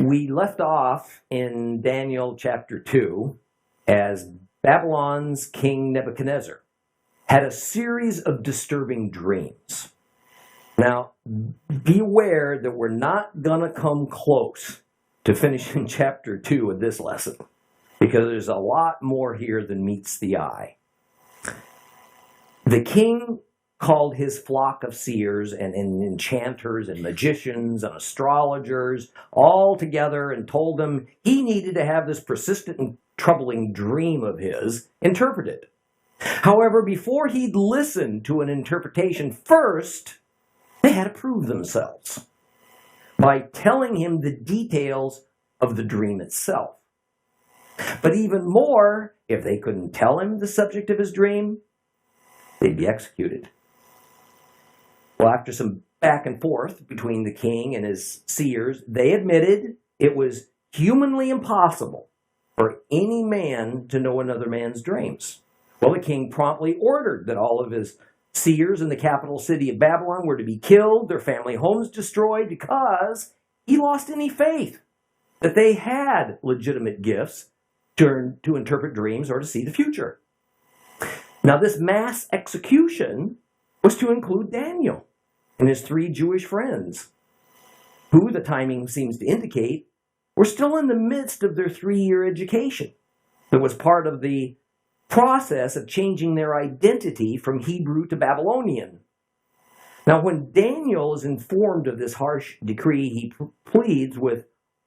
We left off in Daniel chapter 2 as Babylon's king Nebuchadnezzar had a series of disturbing dreams. Now, be aware that we're not going to come close to finishing chapter 2 of this lesson, because there's a lot more here than meets the eye. The king called his flock of seers and enchanters and magicians and astrologers all together and told them he needed to have this persistent and troubling dream of his interpreted. However, before he'd listen to an interpretation, first, they had to prove themselves by telling him the details of the dream itself. But even more, if they couldn't tell him the subject of his dream, they'd be executed. Well, after some back and forth between the king and his seers, they admitted it was humanly impossible for any man to know another man's dreams. Well, the king promptly ordered that all of his seers in the capital city of Babylon were to be killed, their family homes destroyed, because he lost any faith that they had legitimate gifts to interpret dreams or to see the future. Now, this mass execution was to include Daniel and his 3 Jewish friends, who, the timing seems to indicate, were still in the midst of their 3-year education. That was part of the process of changing their identity from Hebrew to Babylonian. Now, when Daniel is informed of this harsh decree, he pleads with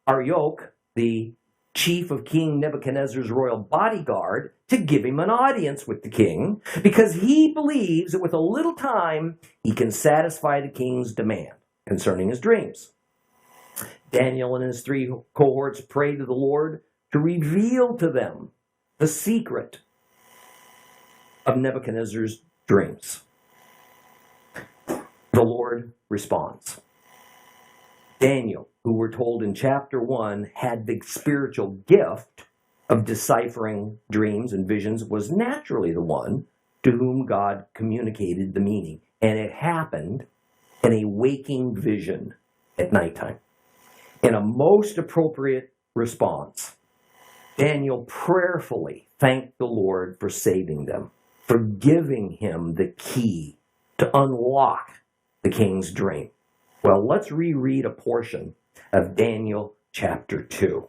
Arioch, the chief of King Nebuchadnezzar's royal bodyguard, to give him an audience with the king, because he believes that with a little time, he can satisfy the king's demand concerning his dreams. Daniel and his 3 cohorts pray to the Lord to reveal to them the secret of Nebuchadnezzar's dreams. The Lord responds. Daniel, who we're told in chapter 1 had the spiritual gift of deciphering dreams and visions, was naturally the one to whom God communicated the meaning. And it happened in a waking vision at nighttime. In a most appropriate response, Daniel prayerfully thanked the Lord for saving them, for giving him the key to unlock the king's dream. Well, let's reread a portion of Daniel chapter 2.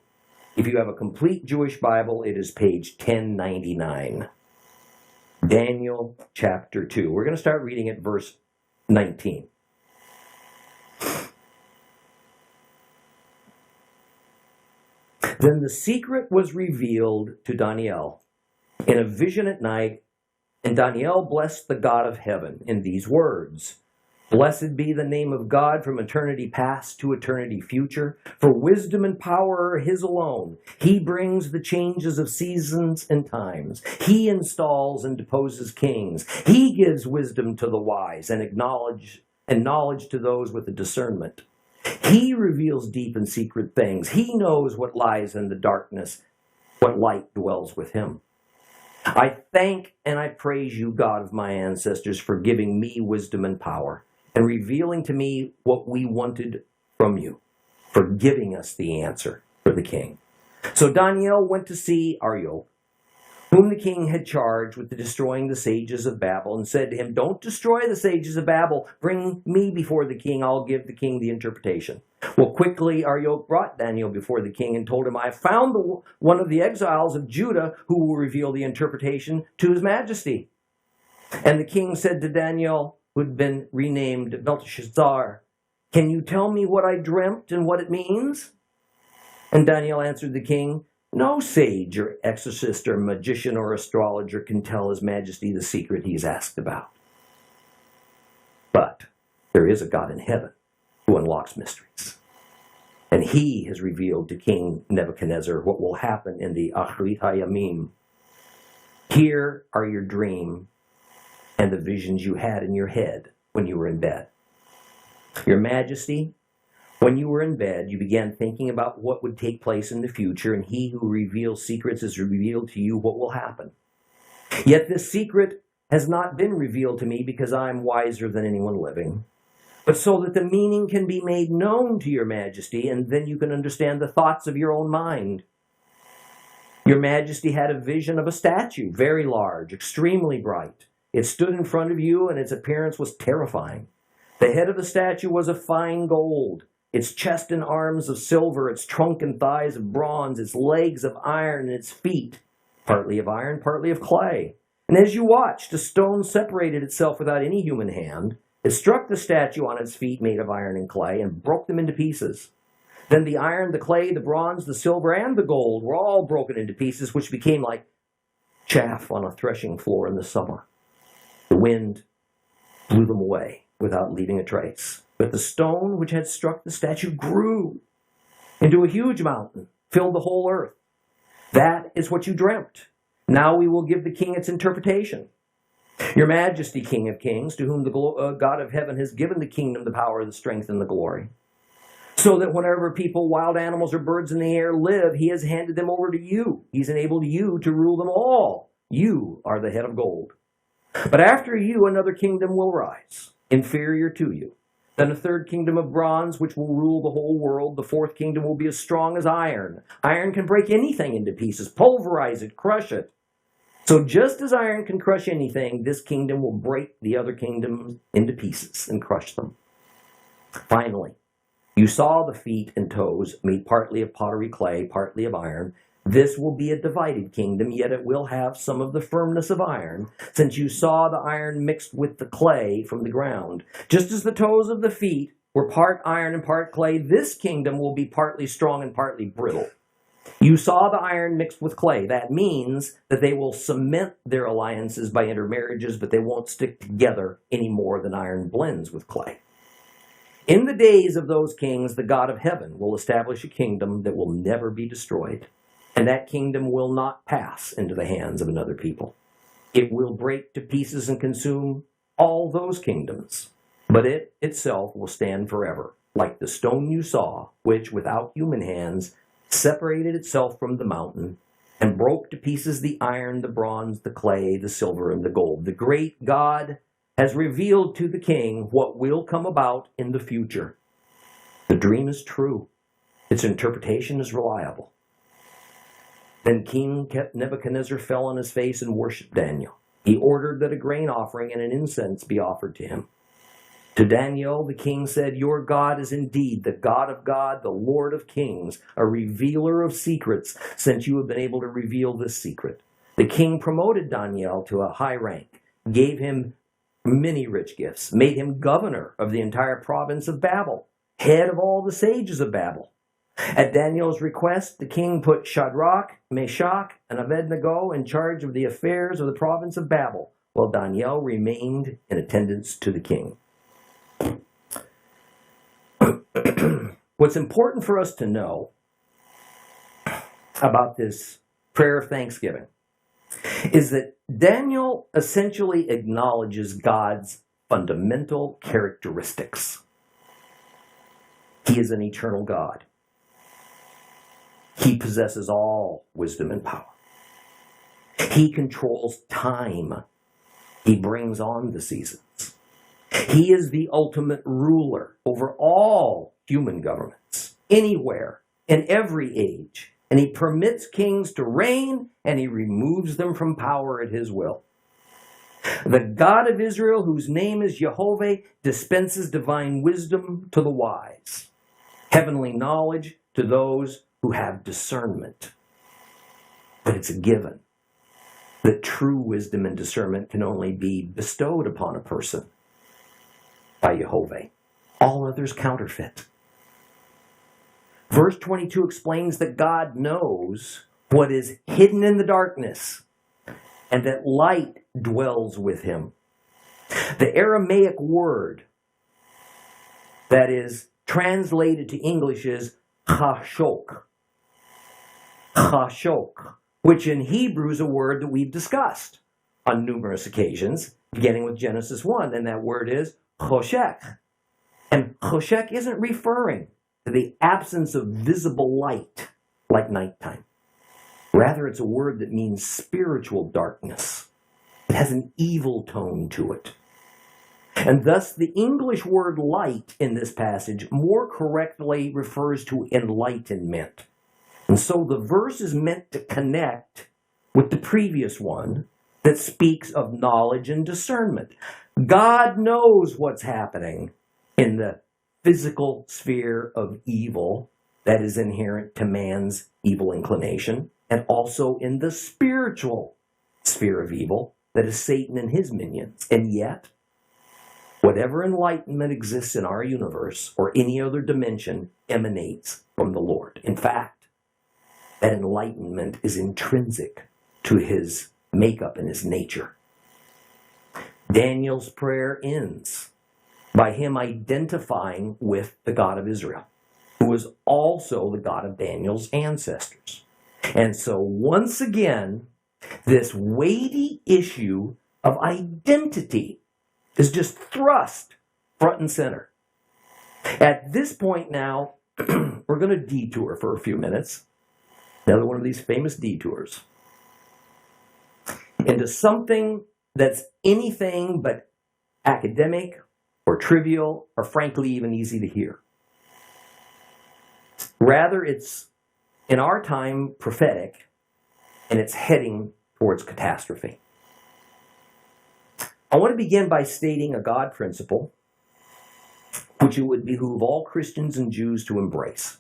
If you have a complete Jewish Bible, it is page 1099. Daniel chapter 2. We're going to start reading at verse 19. Then the secret was revealed to Daniel in a vision at night, and Daniel blessed the God of heaven in these words. Blessed be the name of God from eternity past to eternity future, for wisdom and power are his alone. He brings the changes of seasons and times. He installs and deposes kings. He gives wisdom to the wise and knowledge to those with a discernment. He reveals deep and secret things. He knows what lies in the darkness, what light dwells with him. I thank and I praise you, God of my ancestors, for giving me wisdom and power, and revealing to me what we wanted from you, for giving us the answer for the king. So Daniel went to see Arioch, whom the king had charged with destroying the sages of Babel, and said to him, Don't destroy the sages of Babel. Bring me before the king. I'll give the king the interpretation. Well, quickly Arioch brought Daniel before the king and told him, I have found one of the exiles of Judah who will reveal the interpretation to his majesty. And the king said to Daniel, who had been renamed Belteshazzar, Can you tell me what I dreamt and what it means? And Daniel answered the king, No sage or exorcist or magician or astrologer can tell his majesty the secret he is asked about. But there is a God in heaven who unlocks mysteries. And he has revealed to King Nebuchadnezzar what will happen in the Achrit HaYamim. Here are your dream and the visions you had in your head when you were in bed. Your Majesty, when you were in bed, you began thinking about what would take place in the future, and he who reveals secrets has revealed to you what will happen. Yet this secret has not been revealed to me because I am wiser than anyone living. but so that the meaning can be made known to your majesty, and then you can understand the thoughts of your own mind. Your majesty had a vision of a statue, very large, extremely bright. It stood in front of you, and its appearance was terrifying. The head of the statue was of fine gold, its chest and arms of silver, its trunk and thighs of bronze, its legs of iron, and its feet, partly of iron, partly of clay. And as you watched, a stone separated itself without any human hand. It struck the statue on its feet made of iron and clay and broke them into pieces. Then the iron, the clay, the bronze, the silver, and the gold were all broken into pieces, which became like chaff on a threshing floor in the summer. The wind blew them away without leaving a trace. But the stone which had struck the statue grew into a huge mountain, filled the whole earth. That is what you dreamt. Now we will give the king its interpretation. Your majesty, King of kings, to whom the God of heaven has given the kingdom, the power, the strength, and the glory, so that whenever people, wild animals, or birds in the air live, he has handed them over to you. He's enabled you to rule them all. You are the head of gold. But after you, another kingdom will rise, inferior to you. Then a third kingdom of bronze, which will rule the whole world. The fourth kingdom will be as strong as iron. Iron can break anything into pieces, pulverize it, crush it. So just as iron can crush anything, this kingdom will break the other kingdoms into pieces and crush them. Finally, you saw the feet and toes made partly of pottery clay, partly of iron. This will be a divided kingdom, yet it will have some of the firmness of iron, since you saw the iron mixed with the clay from the ground. Just as the toes of the feet were part iron and part clay, this kingdom will be partly strong and partly brittle. You saw the iron mixed with clay. That means that they will cement their alliances by intermarriages, but they won't stick together any more than iron blends with clay. In the days of those kings, the God of heaven will establish a kingdom that will never be destroyed. And that kingdom will not pass into the hands of another people. It will break to pieces and consume all those kingdoms, but it itself will stand forever, like the stone you saw, which, without human hands, separated itself from the mountain and broke to pieces the iron, the bronze, the clay, the silver, and the gold. The great God has revealed to the king what will come about in the future. The dream is true. Its interpretation is reliable. Then King Nebuchadnezzar fell on his face and worshipped Daniel. He ordered that a grain offering and an incense be offered to him. To Daniel, the king said, "Your God is indeed the God of God, the Lord of kings, a revealer of secrets, since you have been able to reveal this secret." The king promoted Daniel to a high rank, gave him many rich gifts, made him governor of the entire province of Babel, head of all the sages of Babel. At Daniel's request, the king put Shadrach, Meshach, and Abednego in charge of the affairs of the province of Babel, while Daniel remained in attendance to the king. What's important for us to know about this prayer of thanksgiving is that Daniel essentially acknowledges God's fundamental characteristics. He is an eternal God. He possesses all wisdom and power. He controls time. He brings on the seasons. He is the ultimate ruler over all human governments, anywhere, in every age. And he permits kings to reign, and he removes them from power at his will. The God of Israel, whose name is Jehovah, dispenses divine wisdom to the wise, heavenly knowledge to those who have discernment. But it's a given that true wisdom and discernment can only be bestowed upon a person by Jehovah. All others counterfeit. Verse 22 explains that God knows what is hidden in the darkness and that light dwells with him. The Aramaic word that is translated to English is chashok. Chashok, which in Hebrew is a word that we've discussed on numerous occasions, beginning with Genesis 1, and that word is choshek. And choshek isn't referring to the absence of visible light like nighttime. Rather, it's a word that means spiritual darkness. It has an evil tone to it. And thus the English word light in this passage more correctly refers to enlightenment. And so the verse is meant to connect with the previous one that speaks of knowledge and discernment. God knows what's happening in the physical sphere of evil that is inherent to man's evil inclination, and also in the spiritual sphere of evil that is Satan and his minions. And yet, whatever enlightenment exists in our universe or any other dimension emanates from the Lord. In fact, that enlightenment is intrinsic to his makeup and his nature. Daniel's prayer ends by him identifying with the God of Israel, who was also the God of Daniel's ancestors. And so once again, this weighty issue of identity is just thrust front and center. At this point now, we're going to detour for a few minutes. Another one of these famous detours into something that's anything but academic or trivial or frankly even easy to hear. Rather, it's in our time prophetic, and it's heading towards catastrophe. I want to begin by stating a God principle which it would behoove all Christians and Jews to embrace.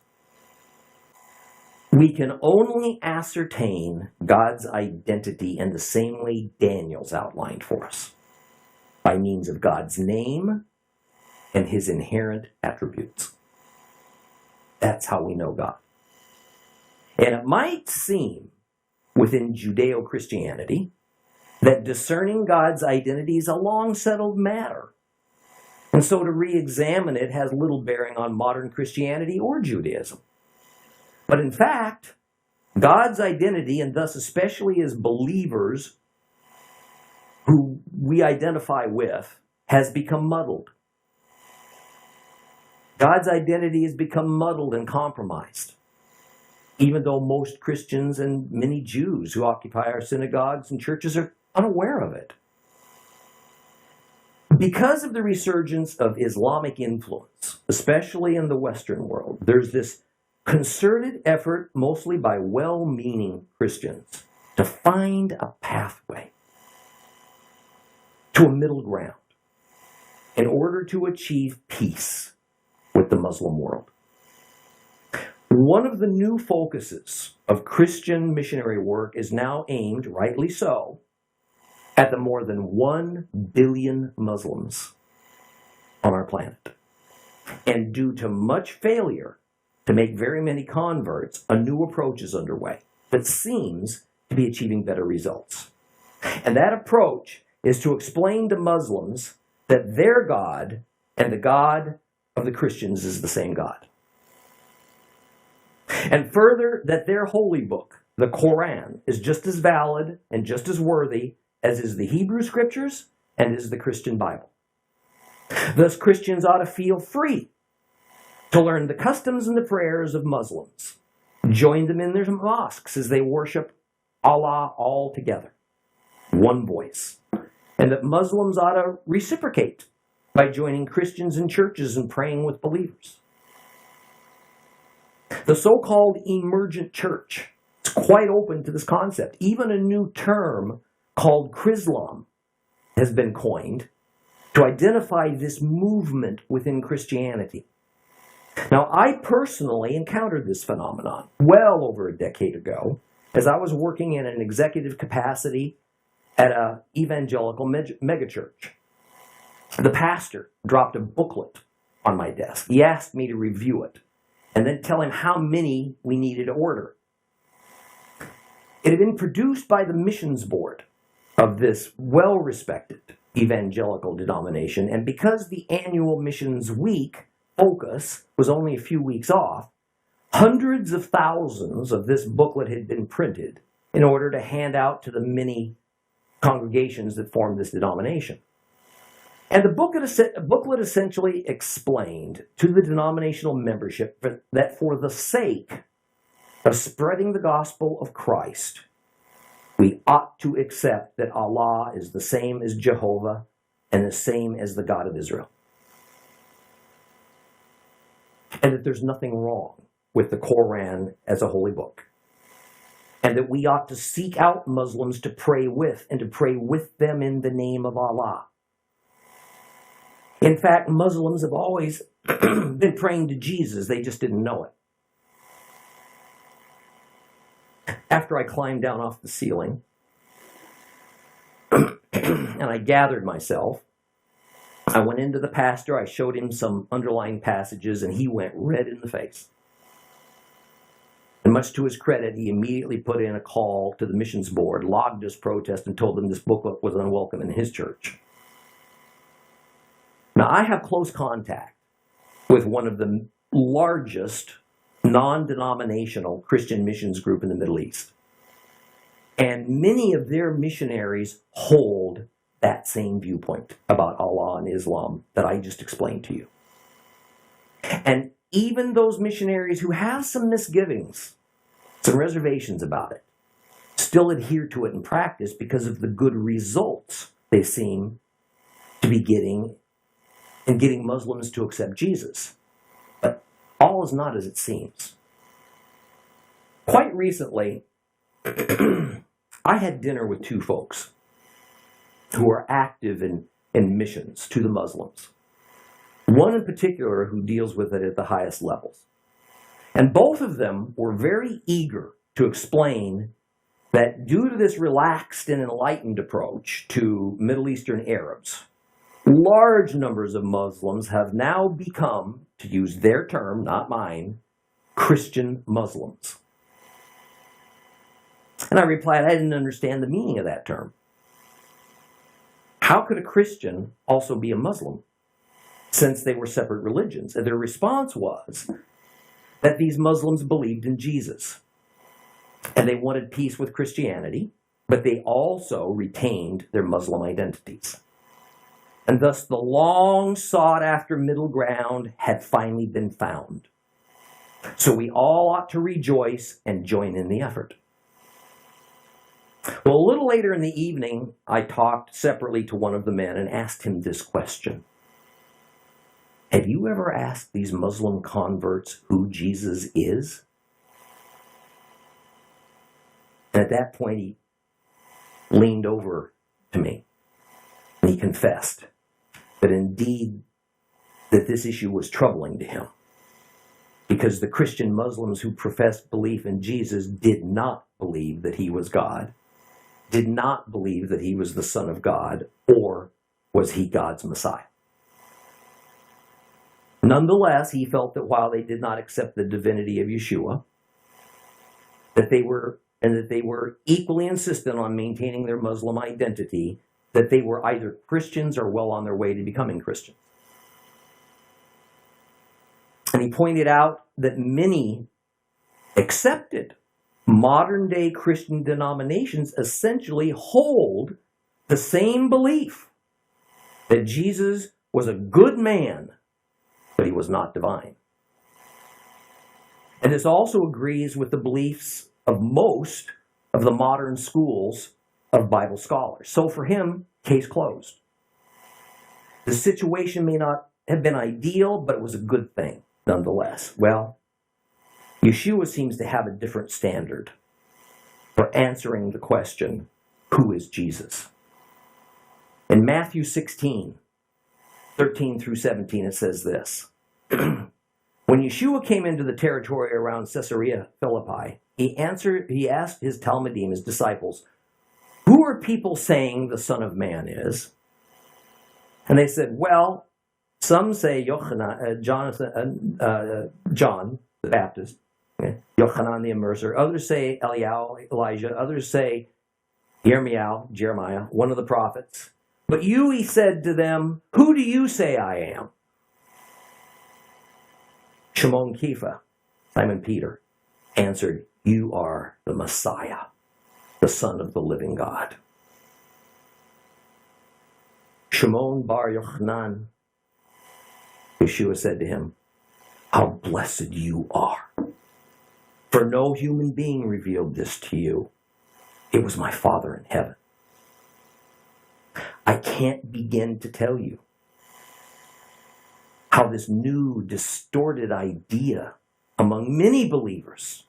We can only ascertain God's identity in the same way Daniel's outlined for us, by means of God's name and his inherent attributes. That's how we know God. And it might seem within Judeo-Christianity that discerning God's identity is a long-settled matter. And so to re-examine it has little bearing on modern Christianity or Judaism. But in fact, God's identity, and thus especially as believers who we identify with, has become muddled. God's identity has become muddled and compromised, even though most Christians and many Jews who occupy our synagogues and churches are unaware of it. Because of the resurgence of Islamic influence, especially in the Western world, there's this concerted effort, mostly by well-meaning Christians, to find a pathway to a middle ground in order to achieve peace with the Muslim world. One of the new focuses of Christian missionary work is now aimed, rightly so, at the more than 1 billion Muslims on our planet. And due to much failure to make very many converts, a new approach is underway that seems to be achieving better results. And that approach is to explain to Muslims that their God and the God of the Christians is the same God. And further, that their holy book, the Quran, is just as valid and just as worthy as is the Hebrew Scriptures and is the Christian Bible. Thus, Christians ought to feel free to learn the customs and the prayers of Muslims, join them in their mosques as they worship Allah all together, one voice, and that Muslims ought to reciprocate by joining Christians in churches and praying with believers. The so-called emergent church is quite open to this concept. Even a new term called Chrislam has been coined to identify this movement within Christianity. Now, I personally encountered this phenomenon well over a decade ago as I was working in an executive capacity at an evangelical megachurch. The pastor dropped a booklet on my desk. He asked me to review it and then tell him how many we needed to order. It had been produced by the missions board of this well-respected evangelical denomination, and because the annual missions week focus was only a few weeks off, hundreds of thousands of this booklet had been printed in order to hand out to the many congregations that formed this denomination. And the booklet essentially explained to the denominational membership that for the sake of spreading the gospel of Christ, we ought to accept that Allah is the same as Jehovah and the same as the God of Israel. And that there's nothing wrong with the Quran as a holy book. And that we ought to seek out Muslims to pray with and to pray with them in the name of Allah. In fact, Muslims have always been praying to Jesus. They just didn't know it. After I climbed down off the ceiling and I gathered myself, I went into the pastor, I showed him some underlying passages, and he went red in the face. And much to his credit, he immediately put in a call to the missions board, logged his protest, and told them this booklet was unwelcome in his church. Now, I have close contact with one of the largest non-denominational Christian missions group in the Middle East. And many of their missionaries hold that same viewpoint about Allah and Islam that I just explained to you. And even those missionaries who have some misgivings, some reservations about it, still adhere to it in practice because of the good results they seem to be getting in getting Muslims to accept Jesus. But all is not as it seems. Quite recently, I had dinner with two folks who are active in missions to the Muslims. One in particular who deals with it at the highest levels. And both of them were very eager to explain that due to this relaxed and enlightened approach to Middle Eastern Arabs, large numbers of Muslims have now become, to use their term, not mine, Christian Muslims. And I replied, I didn't understand the meaning of that term. How could a Christian also be a Muslim, since they were separate religions? And their response was that these Muslims believed in Jesus, and they wanted peace with Christianity, but they also retained their Muslim identities. And thus the long sought-after middle ground had finally been found. So we all ought to rejoice and join in the effort. Well, a little later in the evening, I talked separately to one of the men and asked him this question. Have you ever asked these Muslim converts who Jesus is? And at that point, he leaned over to me and he confessed that indeed that this issue was troubling to him, because the Christian Muslims who professed belief in Jesus did not believe that he was God, did not believe that he was the Son of God, or was he God's Messiah. Nonetheless, he felt that while they did not accept the divinity of Yeshua, that they were equally insistent on maintaining their Muslim identity, that they were either Christians or well on their way to becoming Christians. And he pointed out that many accepted modern-day Christian denominations essentially hold the same belief that Jesus was a good man, but he was not divine. And this also agrees with the beliefs of most of the modern schools of Bible scholars. So for him, case closed. The situation may not have been ideal, but it was a good thing nonetheless. Well, Yeshua seems to have a different standard for answering the question, who is Jesus? In Matthew 16, 13 through 17, it says this. When Yeshua came into the territory around Caesarea Philippi, he asked his Talmudim, his disciples, who are people saying the Son of Man is? And they said, well, some say John the Baptist, Yochanan the Immerser. Others say Elijah. Others say Jeremiah, one of the prophets. But you, he said to them, who do you say I am? Shimon Kepha, Simon Peter, answered, you are the Messiah, the Son of the living God. Shimon bar Yochanan, Yeshua said to him, how blessed you are. For no human being revealed this to you. It was my Father in heaven. I can't begin to tell you how this new, distorted idea among many believers,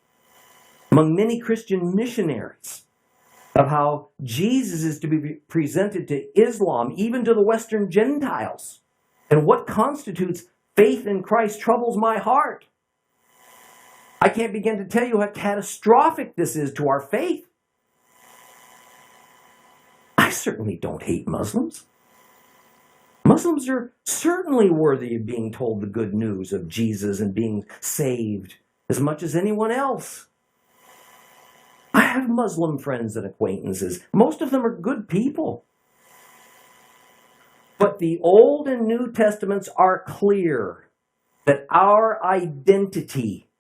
among many Christian missionaries, of how Jesus is to be presented to Islam, even to the Western Gentiles, and what constitutes faith in Christ troubles my heart. I can't begin to tell you how catastrophic this is to our faith. I certainly don't hate Muslims. Muslims are certainly worthy of being told the good news of Jesus and being saved as much as anyone else. I have Muslim friends and acquaintances. Most of them are good people. But the Old and New Testaments are clear that our identity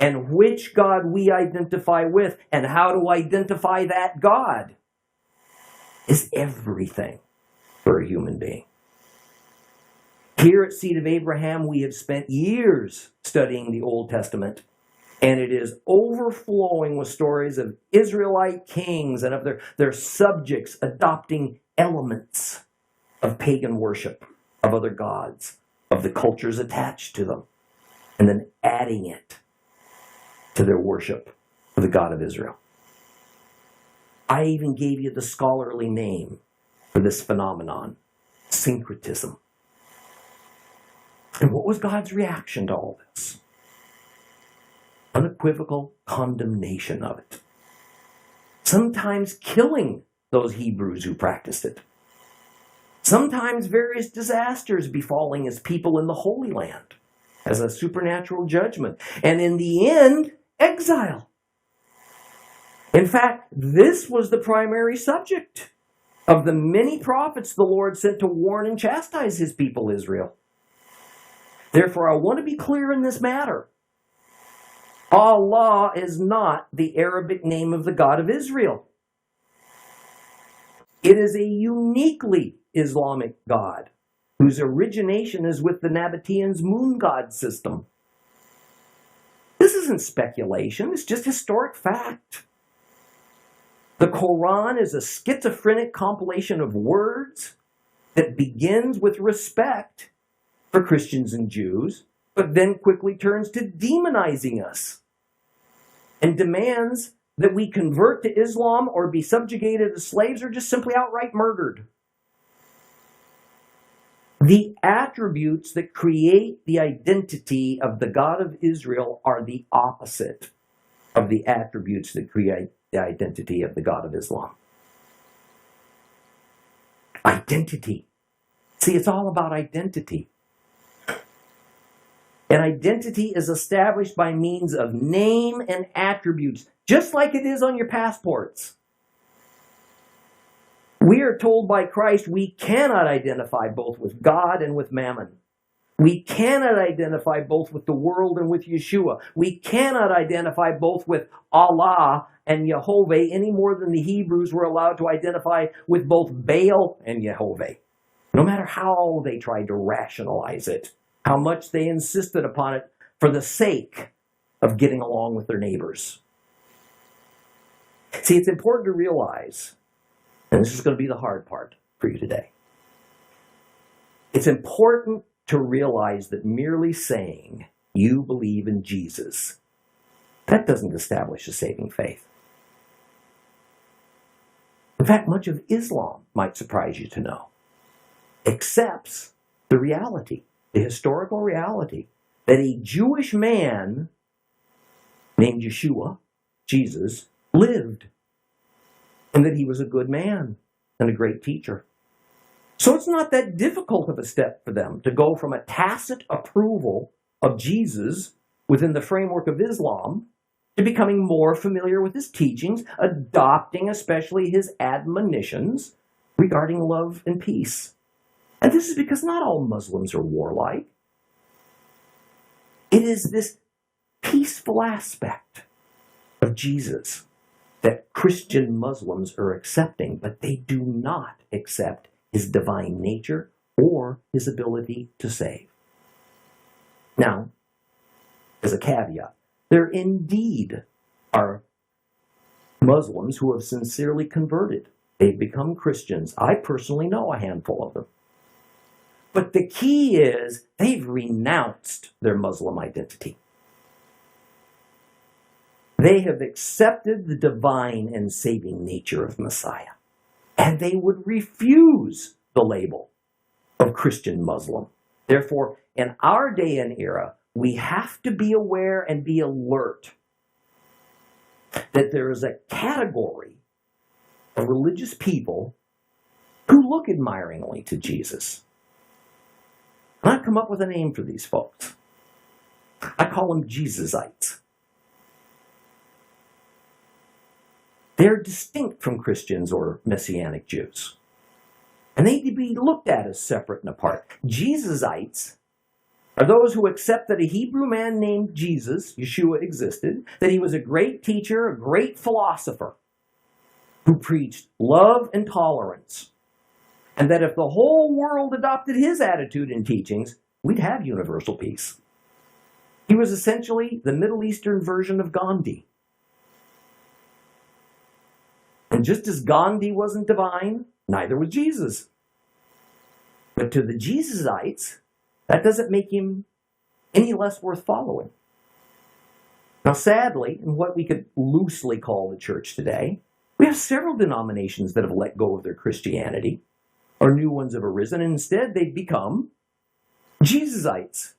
and which God we identify with and how to identify that God is everything for a human being. Here at Seed of Abraham, we have spent years studying the Old Testament, and it is overflowing with stories of Israelite kings and of their subjects adopting elements of pagan worship, of other gods, of the cultures attached to them, and then adding it to their worship of the God of Israel. I even gave you the scholarly name for this phenomenon, syncretism. And what was God's reaction to all this? Unequivocal condemnation of it. Sometimes killing those Hebrews who practiced it. Sometimes various disasters befalling his people in the Holy Land as a supernatural judgment. And in the end, exile. In fact, this was the primary subject of the many prophets the Lord sent to warn and chastise his people Israel. Therefore, I want to be clear in this matter. Allah is not the Arabic name of the God of Israel. It is a uniquely Islamic God whose origination is with the Nabateans' moon god system. This isn't speculation, it's just historic fact. The Quran is a schizophrenic compilation of words that begins with respect for Christians and Jews, but then quickly turns to demonizing us and demands that we convert to Islam or be subjugated as slaves or just simply outright murdered. The attributes that create the identity of the God of Israel are the opposite of the attributes that create the identity of the God of Islam. Identity. See, it's all about identity. And identity is established by means of name and attributes, just like it is on your passports. We are told by Christ we cannot identify both with God and with Mammon. We cannot identify both with the world and with Yeshua. We cannot identify both with Allah and Jehovah any more than the Hebrews were allowed to identify with both Baal and Jehovah. No matter how they tried to rationalize it, how much they insisted upon it for the sake of getting along with their neighbors. See, it's important to realize, and this is going to be the hard part for you today, it's important to realize that merely saying you believe in Jesus, that doesn't establish a saving faith. In fact, much of Islam, might surprise you to know, accepts the reality, the historical reality, that a Jewish man named Yeshua, Jesus, lived, and that he was a good man and a great teacher. So it's not that difficult of a step for them to go from a tacit approval of Jesus within the framework of Islam to becoming more familiar with his teachings, adopting especially his admonitions regarding love and peace. And this is because not all Muslims are warlike. It is this peaceful aspect of Jesus that Christian Muslims are accepting, but they do not accept his divine nature or his ability to save. Now, as a caveat, there indeed are Muslims who have sincerely converted They've become Christians. I personally know a handful of them. But the key is they've renounced their Muslim identity. They have accepted the divine and saving nature of Messiah. And they would refuse the label of Christian Muslim. Therefore, in our day and era, we have to be aware and be alert that there is a category of religious people who look admiringly to Jesus. And I've come up with a name for these folks. I call them Jesusites. They're distinct from Christians or Messianic Jews. And they need to be looked at as separate and apart. Jesusites are those who accept that a Hebrew man named Jesus, Yeshua, existed, that he was a great teacher, a great philosopher, who preached love and tolerance, and that if the whole world adopted his attitude and teachings, we'd have universal peace. He was essentially the Middle Eastern version of Gandhi. And just as Gandhi wasn't divine, neither was Jesus. But to the Jesusites, that doesn't make him any less worth following. Now, sadly, in what we could loosely call the church today, we have several denominations that have let go of their Christianity, or new ones have arisen, and instead they've become Jesusites.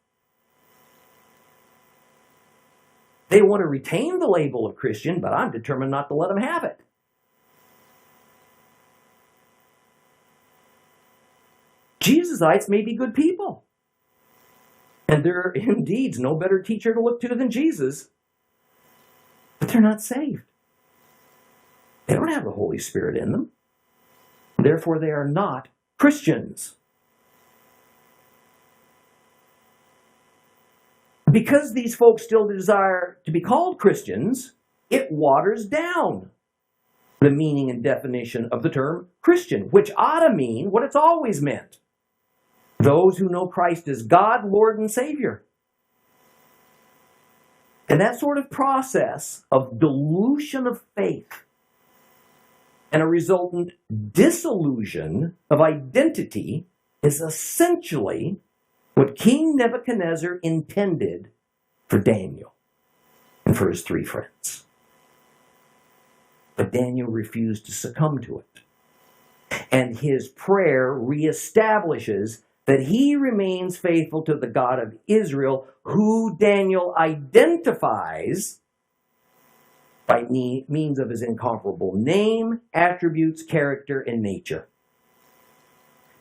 They want to retain the label of Christian, but I'm determined not to let them have it. Jesusites may be good people. And they're indeed no better teacher to look to than Jesus. But they're not saved. They don't have the Holy Spirit in them. Therefore, they are not Christians. Because these folks still desire to be called Christians, it waters down the meaning and definition of the term Christian, which ought to mean what it's always meant. Those who know Christ as God, Lord, and Savior. And that sort of process of dilution of faith and a resultant disillusion of identity is essentially what King Nebuchadnezzar intended for Daniel and for his three friends. But Daniel refused to succumb to it. And his prayer reestablishes that he remains faithful to the God of Israel, who Daniel identifies by means of his incomparable name, attributes, character, and nature.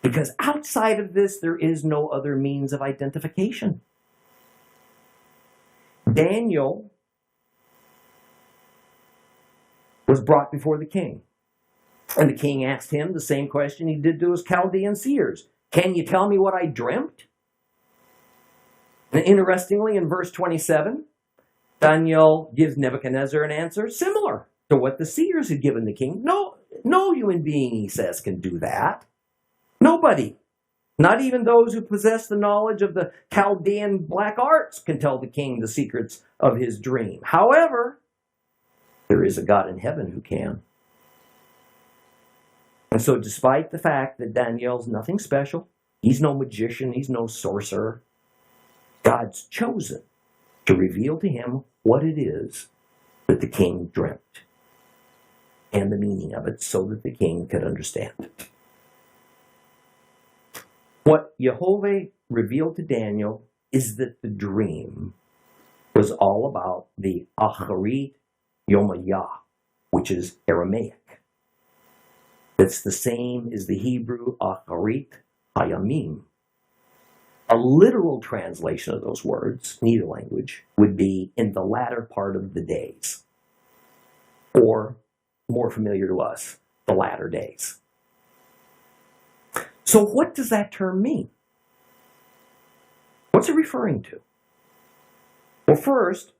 Because outside of this, there is no other means of identification. Daniel was brought before the king. And the king asked him the same question he did to his Chaldean seers. Can you tell me what I dreamt? And interestingly, in verse 27, Daniel gives Nebuchadnezzar an answer similar to what the seers had given the king. No human being, he says, can do that. Nobody. Not even those who possess the knowledge of the Chaldean black arts can tell the king the secrets of his dream. However, there is a God in heaven who can. And so despite the fact that Daniel's nothing special, he's no magician, he's no sorcerer, God's chosen to reveal to him what it is that the king dreamt and the meaning of it so that the king could understand it. What Jehovah revealed to Daniel is that the dream was all about the Acharit Yomaya, which is Aramaic. It's the same as the Hebrew Acharit Hayamim. A literal translation of those words, in either language, would be in the latter part of the days. Or, more familiar to us, the latter days. So what does that term mean? What's it referring to? Well, first,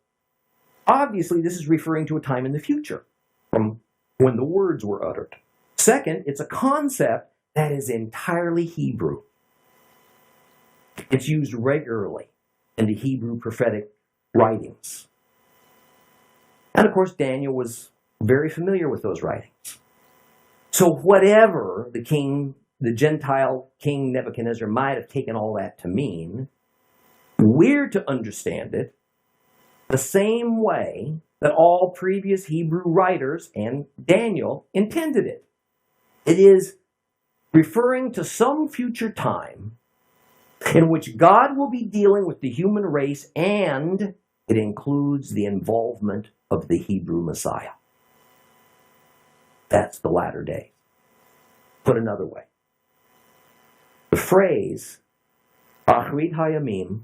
obviously this is referring to a time in the future, from when the words were uttered. Second, it's a concept that is entirely Hebrew. It's used regularly in the Hebrew prophetic writings. And of course, Daniel was very familiar with those writings. So whatever the Gentile king Nebuchadnezzar might have taken all that to mean, we're to understand it the same way that all previous Hebrew writers and Daniel intended it. It is referring to some future time in which God will be dealing with the human race, and it includes the involvement of the Hebrew Messiah. That's the latter days. Put another way, the phrase, Achrit Hayamim,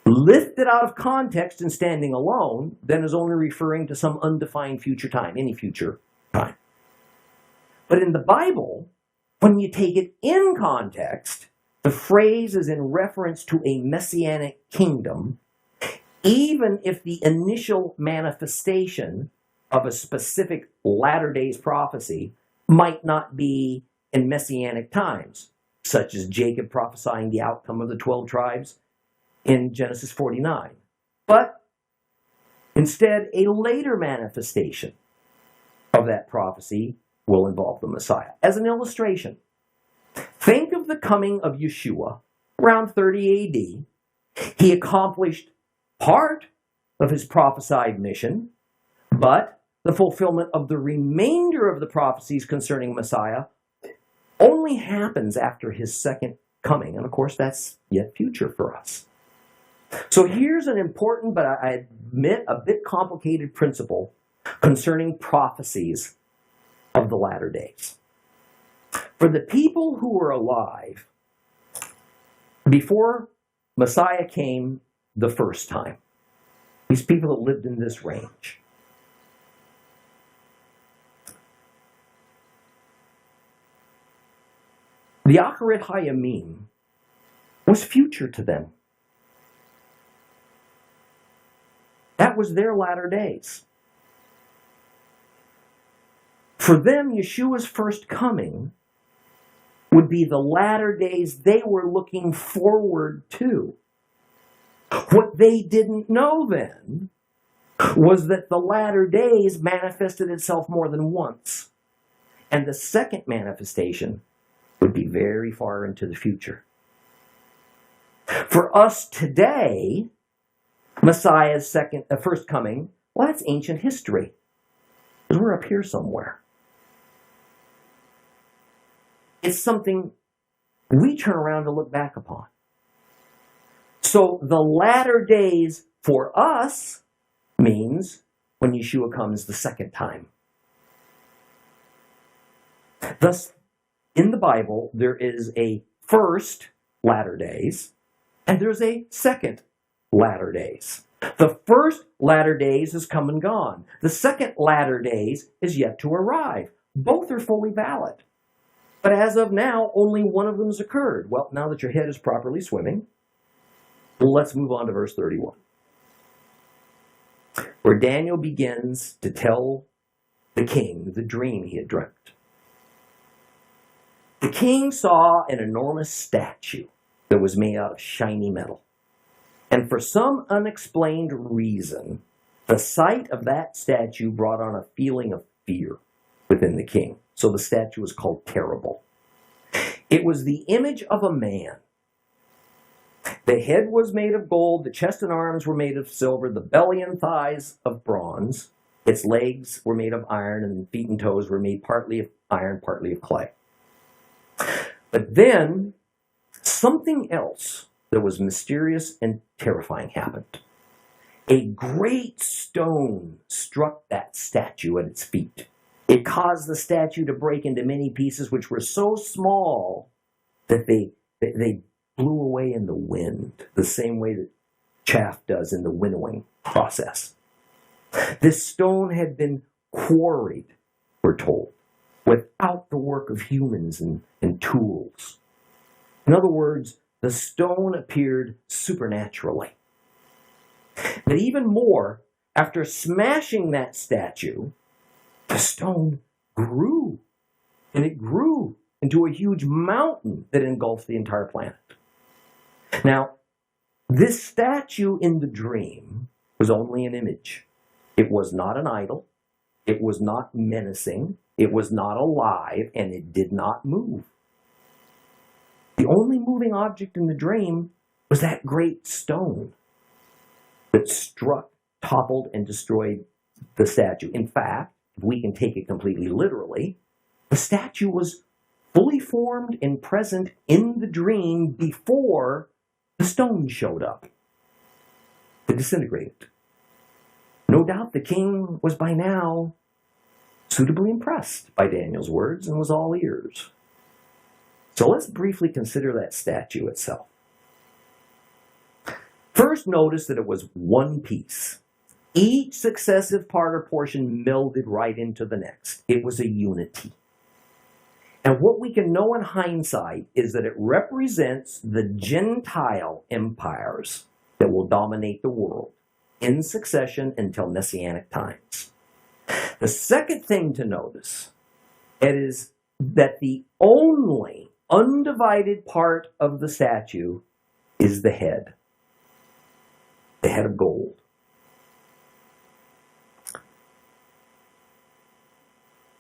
lifted out of context and standing alone, then is only referring to some undefined future time, any future time. But in the Bible, when you take it in context, the phrase is in reference to a messianic kingdom, even if the initial manifestation of a specific latter days prophecy might not be in messianic times, such as Jacob prophesying the outcome of the 12 tribes in Genesis 49. But instead, a later manifestation of that prophecy will involve the Messiah. As an illustration, think of the coming of Yeshua around 30 AD. He accomplished part of his prophesied mission, but the fulfillment of the remainder of the prophecies concerning Messiah only happens after his second coming. And of course, that's yet future for us. So here's an important, but I admit a bit complicated principle concerning prophecies of the latter days. For the people who were alive before Messiah came the first time, these people that lived in this range, the Acharit Hayamim was future to them. That was their latter days. For them, Yeshua's first coming would be the latter days they were looking forward to. What they didn't know then was that the latter days manifested itself more than once. And the second manifestation would be very far into the future. For us today, Messiah's first coming, well, that's ancient history. Because we're up here somewhere. It's something we turn around to look back upon. So the latter days for us means when Yeshua comes the second time. Thus, in the Bible, there is a first latter days, and there's a second latter days. The first latter days has come and gone. The second latter days is yet to arrive. Both are fully valid. But as of now, only one of them has occurred. Well, now that your head is properly swimming, let's move on to verse 31, where Daniel begins to tell the king the dream he had dreamt. The king saw an enormous statue that was made out of shiny metal. And for some unexplained reason, the sight of that statue brought on a feeling of fear within the king. So the statue was called Terrible. It was the image of a man. The head was made of gold, the chest and arms were made of silver, the belly and thighs of bronze, its legs were made of iron, and feet and toes were made partly of iron, partly of clay. But then, something else that was mysterious and terrifying happened. A great stone struck that statue at its feet. It caused the statue to break into many pieces, which were so small that they blew away in the wind, the same way that chaff does in the winnowing process. This stone had been quarried, we're told, without the work of humans and tools. In other words, the stone appeared supernaturally. But even more, after smashing that statue, the stone grew. And it grew into a huge mountain that engulfed the entire planet. Now, this statue in the dream was only an image. It was not an idol. It was not menacing. It was not alive, and it did not move. The only moving object in the dream was that great stone that struck, toppled, and destroyed the statue. In fact, if we can take it completely literally, the statue was fully formed and present in the dream before the stone showed up to disintegrate it. No doubt the king was by now suitably impressed by Daniel's words and was all ears. So let's briefly consider that statue itself. First, notice that it was one piece. Each successive part or portion melded right into the next. It was a unity. And what we can know in hindsight is that it represents the Gentile empires that will dominate the world in succession until Messianic times. The second thing to notice is that the only undivided part of the statue is the head of gold.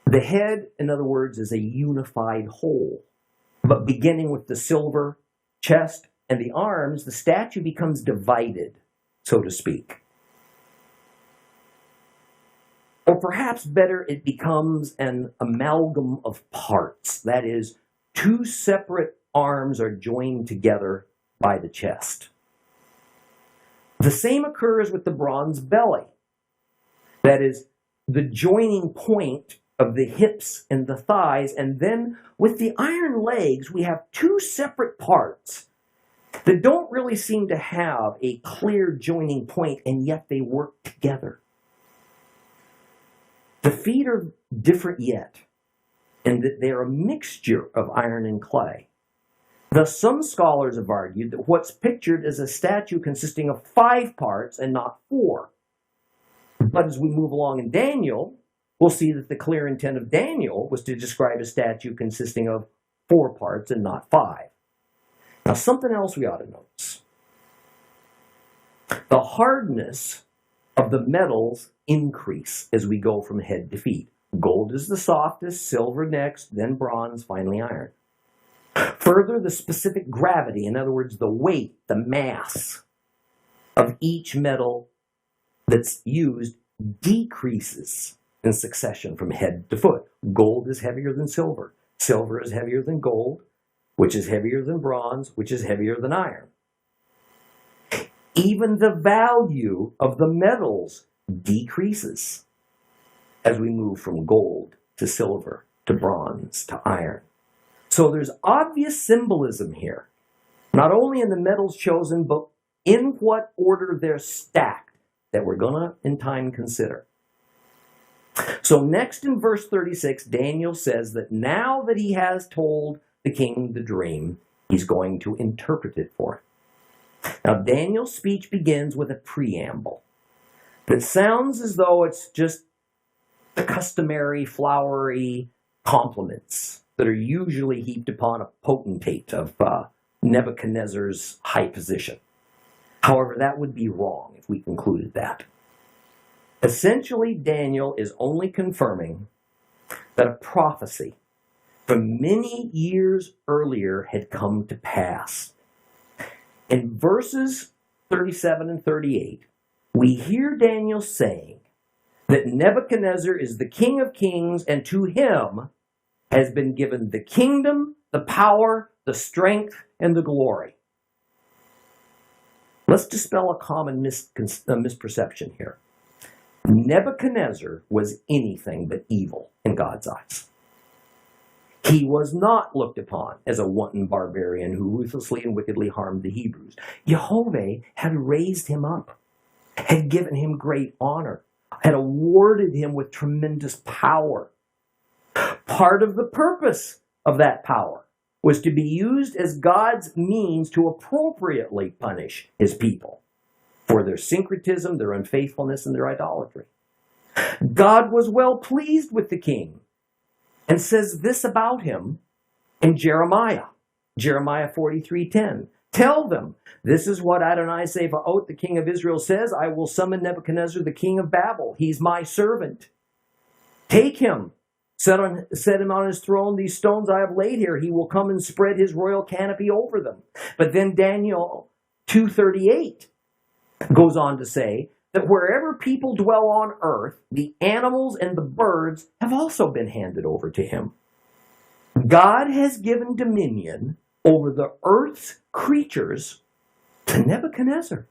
The head, in other words, is a unified whole. But beginning with the silver chest and the arms, the statue becomes divided, so to speak. Or perhaps better, it becomes an amalgam of parts. That is, two separate arms are joined together by the chest. The same occurs with the bronze belly. That is, the joining point of the hips and the thighs, and then with the iron legs, we have two separate parts that don't really seem to have a clear joining point, and yet they work together. The feet are different yet, in that they're a mixture of iron and clay. Thus, some scholars have argued that what's pictured is a statue consisting of 5 parts and not 4. But as we move along in Daniel, we'll see that the clear intent of Daniel was to describe a statue consisting of 4 parts and not 5. Now, something else we ought to notice. The hardness of the metals increase as we go from head to feet. Gold is the softest, silver next, then bronze, finally iron. Further, the specific gravity, in other words, the weight, the mass of each metal that's used decreases in succession from head to foot. Gold is heavier than silver. Silver is heavier than gold, which is heavier than bronze, which is heavier than iron. Even the value of the metals decreases as we move from gold to silver to bronze to iron. So there's obvious symbolism here, not only in the metals chosen, but in what order they're stacked that we're going to, in time, consider. So next in verse 36, Daniel says that now that he has told the king the dream, he's going to interpret it for him. Now, Daniel's speech begins with a preamble that sounds as though it's just the customary flowery compliments that are usually heaped upon a potentate of Nebuchadnezzar's high position. However, that would be wrong if we concluded that. Essentially, Daniel is only confirming that a prophecy from many years earlier had come to pass. In verses 37 and 38, we hear Daniel saying that Nebuchadnezzar is the King of Kings, and to him has been given the kingdom, the power, the strength, and the glory. Let's dispel a common misperception here. Nebuchadnezzar was anything but evil in God's eyes. He was not looked upon as a wanton barbarian who ruthlessly and wickedly harmed the Hebrews. Jehovah had raised him up, had given him great honor, had awarded him with tremendous power. Part of the purpose of that power was to be used as God's means to appropriately punish his people for their syncretism, their unfaithfulness, and their idolatry. God was well pleased with the king and says this about him in Jeremiah 43:10. Tell them, this is what Adonai Sebaot, the king of Israel, says, I will summon Nebuchadnezzar, the king of Babel. He's my servant. Take him Set him on his throne. These stones I have laid here. He will come and spread his royal canopy over them. But then Daniel 2:38 goes on to say that wherever people dwell on earth, the animals and the birds have also been handed over to him. God has given dominion over the earth's creatures to Nebuchadnezzar.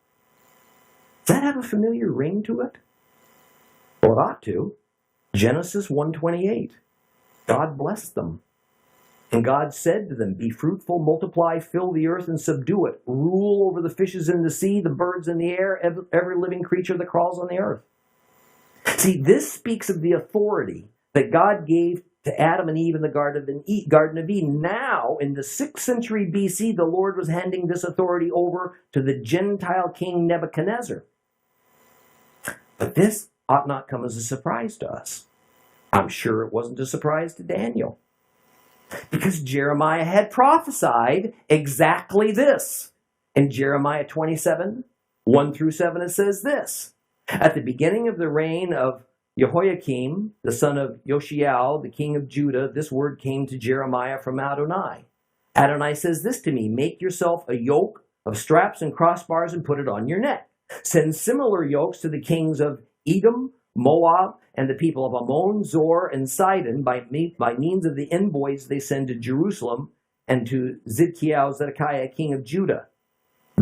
Does that have a familiar ring to it? Well, it ought to. Genesis 1:28. God blessed them. And God said to them, be fruitful, multiply, fill the earth and subdue it. Rule over the fishes in the sea, the birds in the air, every living creature that crawls on the earth. See, this speaks of the authority that God gave to Adam and Eve in the Garden of Eden. Now, in the 6th century BC, the Lord was handing this authority over to the Gentile king Nebuchadnezzar. But this ought not come as a surprise to us. I'm sure it wasn't a surprise to Daniel, because Jeremiah had prophesied exactly this. In Jeremiah 27, 1-7, it says this. At the beginning of the reign of Jehoiakim, the son of Yoshiel, the king of Judah, this word came to Jeremiah from Adonai. Adonai says this to me, make yourself a yoke of straps and crossbars and put it on your neck. Send similar yokes to the kings of Edom, Moab, and the people of Ammon, Zor, and Sidon by means of the envoys they send to Jerusalem and to Zedekiah, king of Judah.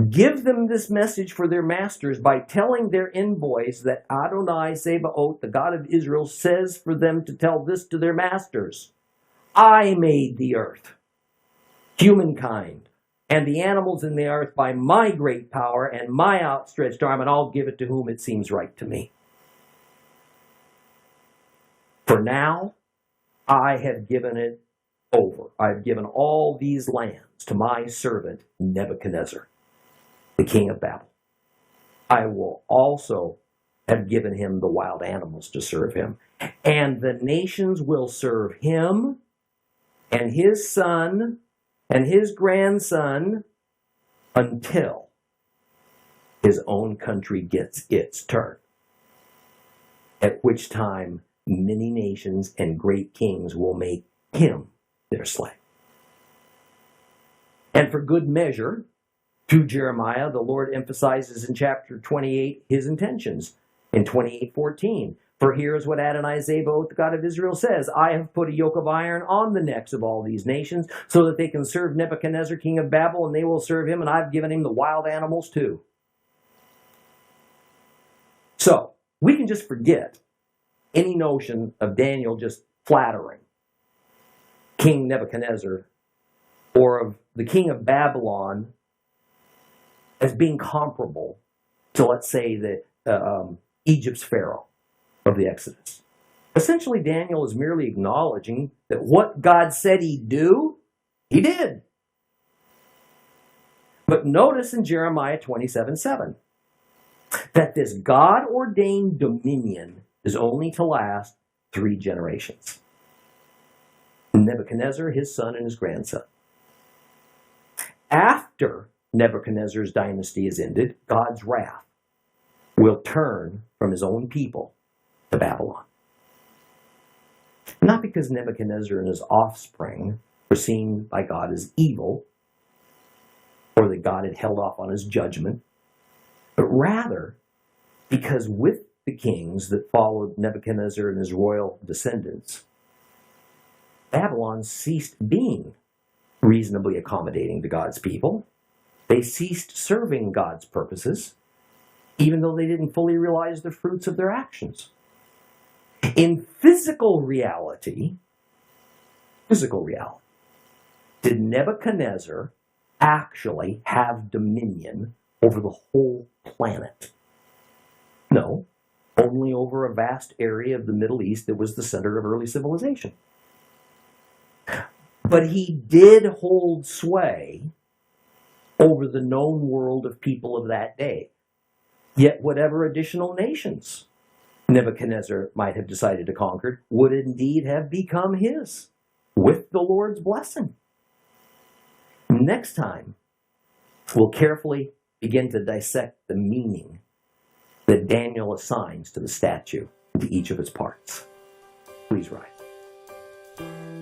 Give them this message for their masters by telling their envoys that Adonai Sabaoth, the God of Israel, says for them to tell this to their masters. I made the earth, humankind, and the animals in the earth by my great power and my outstretched arm, and I'll give it to whom it seems right to me. For now, I have given it over. I've given all these lands to my servant Nebuchadnezzar, the king of Babel. I will also have given him the wild animals to serve him. And the nations will serve him and his son and his grandson until his own country gets its turn. At which time many nations and great kings will make him their slave. And for good measure, to Jeremiah, the Lord emphasizes in chapter 28 his intentions. In 28:14, for here is what Adonai Sabaoth, the God of Israel, says, I have put a yoke of iron on the necks of all these nations so that they can serve Nebuchadnezzar, king of Babel, and they will serve him, and I've given him the wild animals too. So, we can just forget any notion of Daniel just flattering King Nebuchadnezzar or of the king of Babylon as being comparable to, let's say, Egypt's Pharaoh of the Exodus. Essentially, Daniel is merely acknowledging that what God said he'd do, he did. But notice in Jeremiah 27:7 that this God-ordained dominion is only to last 3 generations. Nebuchadnezzar, his son, and his grandson. After Nebuchadnezzar's dynasty is ended, God's wrath will turn from his own people to Babylon. Not because Nebuchadnezzar and his offspring were seen by God as evil, or that God had held off on his judgment, but rather because with the kings that followed Nebuchadnezzar and his royal descendants, Babylon ceased being reasonably accommodating to God's people. They ceased serving God's purposes, even though they didn't fully realize the fruits of their actions. In physical reality, did Nebuchadnezzar actually have dominion over the whole planet? No, only over a vast area of the Middle East that was the center of early civilization. But he did hold sway over the known world of people of that day. Yet whatever additional nations Nebuchadnezzar might have decided to conquer would indeed have become his, with the Lord's blessing. Next time, we'll carefully begin to dissect the meaning that Daniel assigns to the statue, to each of its parts. Please rise. you.